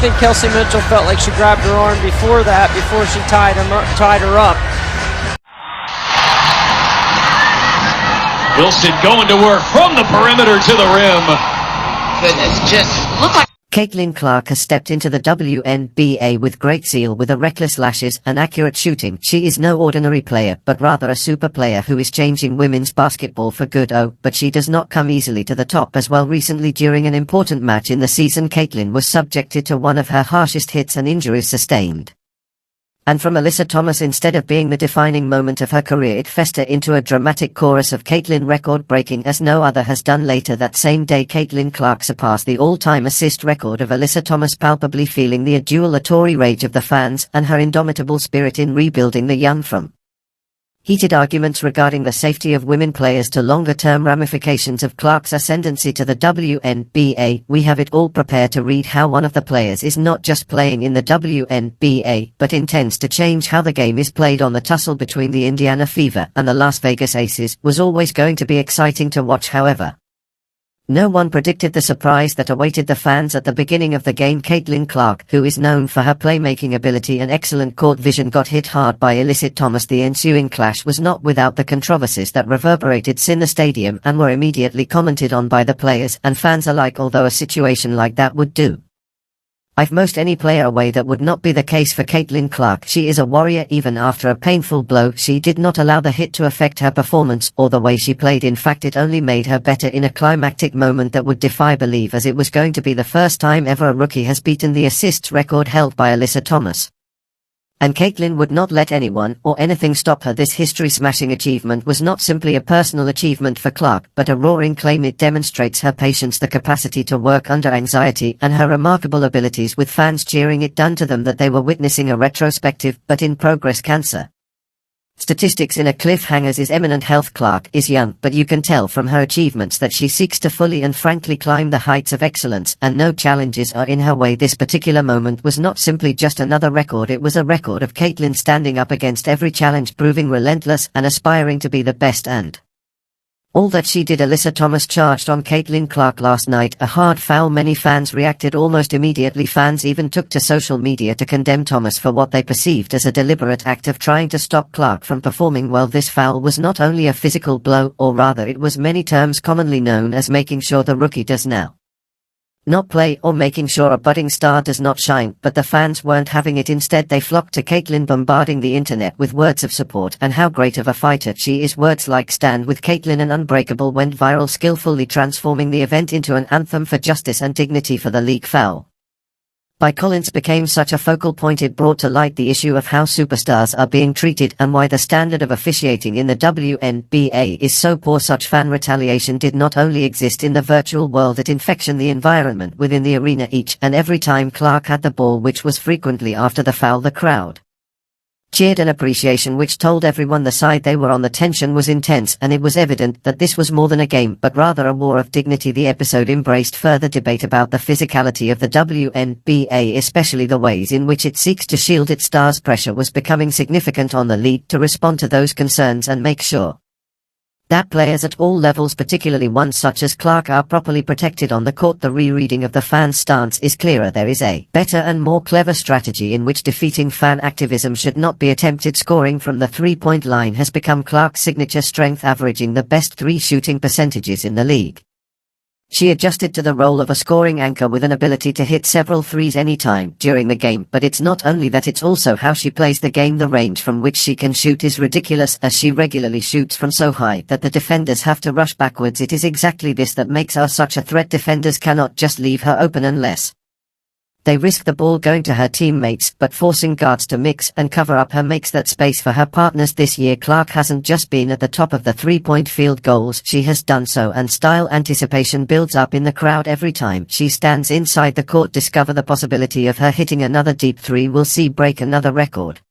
think Kelsey Mitchell felt like she grabbed her arm before that, before she tied her up. Wilson going to work from the perimeter to the rim. Goodness, just look like Caitlin Clark has stepped into the WNBA with great zeal, with a reckless lashes and accurate shooting. She is no ordinary player, but rather a super player who is changing women's basketball for good. Oh, but she does not come easily to the top as well. Recently, during an important match in the season, Caitlin was subjected to one of her harshest hits and injuries sustained. And from Alyssa Thomas, instead of being the defining moment of her career, it festered into a dramatic chorus of Caitlin, record-breaking as no other has done. Later that same day, Caitlin Clark surpassed the all-time assist record of Alyssa Thomas, palpably feeling the adulatory rage of the fans and her indomitable spirit in rebuilding the young. From heated arguments regarding the safety of women players to longer-term ramifications of Clark's ascendancy to the WNBA, we have it all prepared to read how one of the players is not just playing in the WNBA, but intends to change how the game is played. On the tussle between the Indiana Fever and the Las Vegas Aces was always going to be exciting to watch. However, no one predicted the surprise that awaited the fans at the beginning of the game. Caitlin Clark, who is known for her playmaking ability and excellent court vision, got hit hard by Alyssa Thomas. The ensuing clash was not without the controversies that reverberated in the stadium and were immediately commented on by the players and fans alike. Although a situation like that would do I've most any player away, that would not be the case for Caitlin Clark. She is a warrior. Even after a painful blow, she did not allow the hit to affect her performance or the way she played. In fact, it only made her better in a climactic moment that would defy belief, as it was going to be the first time ever a rookie has beaten the assists record held by Alyssa Thomas. And Caitlin would not let anyone or anything stop her. This history-smashing achievement was not simply a personal achievement for Clark, but a roaring claim. It demonstrates her patience, the capacity to work under anxiety, and her remarkable abilities with fans cheering it done to them that they were witnessing a retrospective but in progress cancer statistics in a cliffhanger's is eminent health. Clark is young, but you can tell from her achievements that she seeks to fully and frankly climb the heights of excellence, and no challenges are in her way. This particular moment was not simply just another record, it was a record of Caitlin standing up against every challenge, proving relentless and aspiring to be the best, and all that she did. Alyssa Thomas charged on Caitlin Clark last night, a hard foul. Many fans reacted almost immediately. Fans even took to social media to condemn Thomas for what they perceived as a deliberate act of trying to stop Clark from performing well. This foul was not only a physical blow, or rather it was many terms commonly known as making sure the rookie does now not play, or making sure a budding star does not shine. But the fans weren't having it. Instead, they flocked to Caitlin, bombarding the internet with words of support and how great of a fighter she is. Words like "Stand with Caitlin" and "Unbreakable" went viral, skillfully transforming the event into an anthem for justice and dignity. For the league, foul by Collins became such a focal point. It brought to light the issue of how superstars are being treated and why the standard of officiating in the WNBA is so poor. Such fan retaliation did not only exist in the virtual world, it infected the environment within the arena each and every time Clark had the ball, which was frequently after the foul. The crowd cheered an appreciation which told everyone the side they were on. The tension was intense, and it was evident that this was more than a game, but rather a war of dignity. The episode embraced further debate about the physicality of the WNBA, especially the ways in which it seeks to shield its stars. Pressure was becoming significant on the league to respond to those concerns and make sure that players at all levels, particularly ones such as Clark, are properly protected on the court. The rereading of the fans' stance is clearer. There is a better and more clever strategy in which defeating fan activism should not be attempted. Scoring from the three-point line has become Clark's signature strength, averaging the best three shooting percentages in the league. She adjusted to the role of a scoring anchor with an ability to hit several threes anytime during the game. But it's not only that, it's also how she plays the game. The range from which she can shoot is ridiculous, as she regularly shoots from so high that the defenders have to rush backwards. It is exactly this that makes her such a threat. Defenders cannot just leave her open unless they risk the ball going to her teammates, but forcing guards to mix and cover up her makes that space for her partners. This year, Clark hasn't just been at the top of the three-point field goals, she has done so, and style anticipation builds up in the crowd every time she stands inside the court. Discover the possibility of her hitting another deep three will see break another record.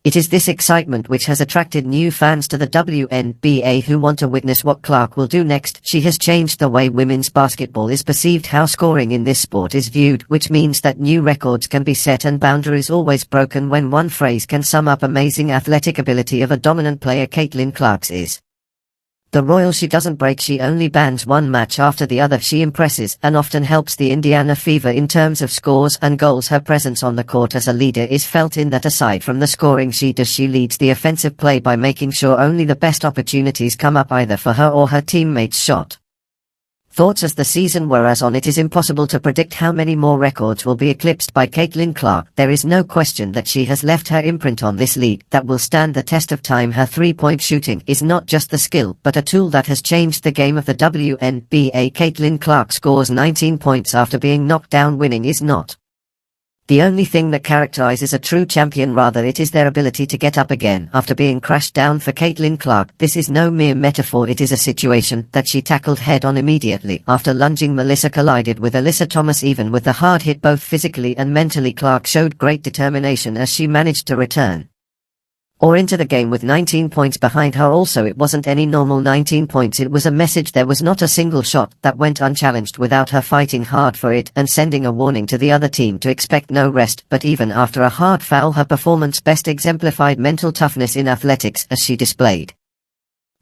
It is this excitement which has attracted new fans to the WNBA who want to witness what Clark will do next. She has changed the way women's basketball is perceived, how scoring in this sport is viewed, which means that new records can be set and boundaries always broken. When one phrase can sum up amazing athletic ability of a dominant player, Caitlin Clark's is The royal she doesn't break, she only bans one match after the other. She impresses and often helps the Indiana Fever in terms of scores and goals. Her presence on the court as a leader is felt in that aside from the scoring she leads the offensive play by making sure only the best opportunities come up either for her or her teammates' shot. Thoughts as the season wears on. It is impossible to predict how many more records will be eclipsed by Caitlin Clark. There is no question that she has left her imprint on this league that will stand the test of time. Her three-point shooting is not just the skill but a tool that has changed the game of the WNBA. Caitlin Clark scores 19 points after being knocked down. Winning is not the only thing that characterizes a true champion, rather it is their ability to get up again after being crashed down. For Caitlin Clark, this is no mere metaphor, it is a situation that she tackled head-on immediately after lunging. Melissa collided with Alyssa Thomas. Even with the hard hit both physically and mentally, Clark showed great determination as she managed to return into the game with 19 points behind her. Also, it wasn't any normal 19 points, it was a message. There was not a single shot that went unchallenged without her fighting hard for it and sending a warning to the other team to expect no rest. But even after a hard foul, her performance best exemplified mental toughness in athletics as she displayed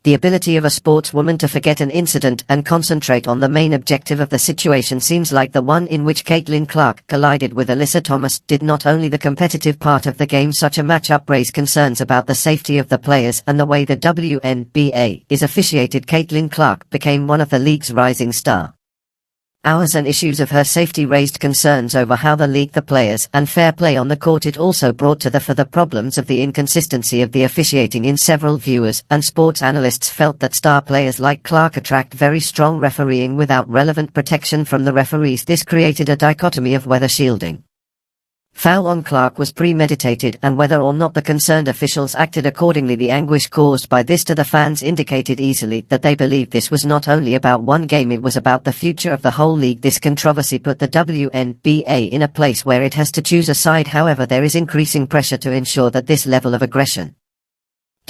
the ability of a sportswoman to forget an incident and concentrate on the main objective of the situation. Seems like the one in which Caitlin Clark collided with Alyssa Thomas did. Not only the competitive part of the game, such a matchup raised concerns about the safety of the players and the way the WNBA is officiated. Caitlin Clark became one of the league's rising stars. Hours and issues of her safety raised concerns over how the league, the players, and fair play on the court. It also brought to the problems of the inconsistency of the officiating in several viewers and sports analysts felt that star players like Clark attract very strong refereeing without relevant protection from the referees. This created a dichotomy of whether shielding foul on Clark was premeditated and whether or not the concerned officials acted accordingly. The anguish caused by this to the fans indicated easily that they believed this was not only about one game, it was about the future of the whole league. This controversy put the WNBA in a place where it has to choose a side. However, there is increasing pressure to ensure that this level of aggression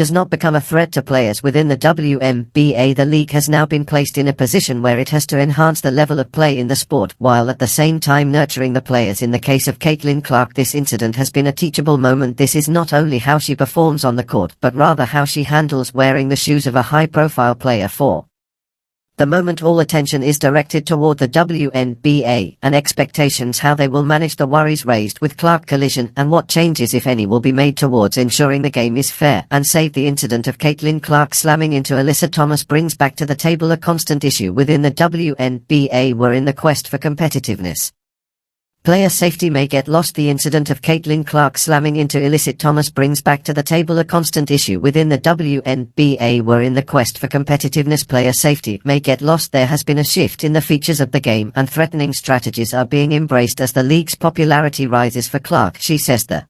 does not become a threat to players within the WNBA. The league has now been placed in a position where it has to enhance the level of play in the sport, while at the same time nurturing the players. In the case of Caitlin Clark, this incident has been a teachable moment. This is not only how she performs on the court, but rather how she handles wearing the shoes of a high-profile player. For the moment, all attention is directed toward the WNBA and expectations, how they will manage the worries raised with Clark collision and what changes, if any, will be made towards ensuring the game is fair and safe. The incident of Caitlin Clark slamming into Alyssa Thomas brings back to the table a constant issue within the WNBA. We're in the quest for competitiveness. Player safety may get lost. The incident of Caitlin Clark slamming into Alyssa Thomas brings back to the table a constant issue within the WNBA. We're in the quest for competitiveness. Player safety may get lost. There has been a shift in the features of the game and threatening strategies are being embraced as the league's popularity rises. For Clark, she says the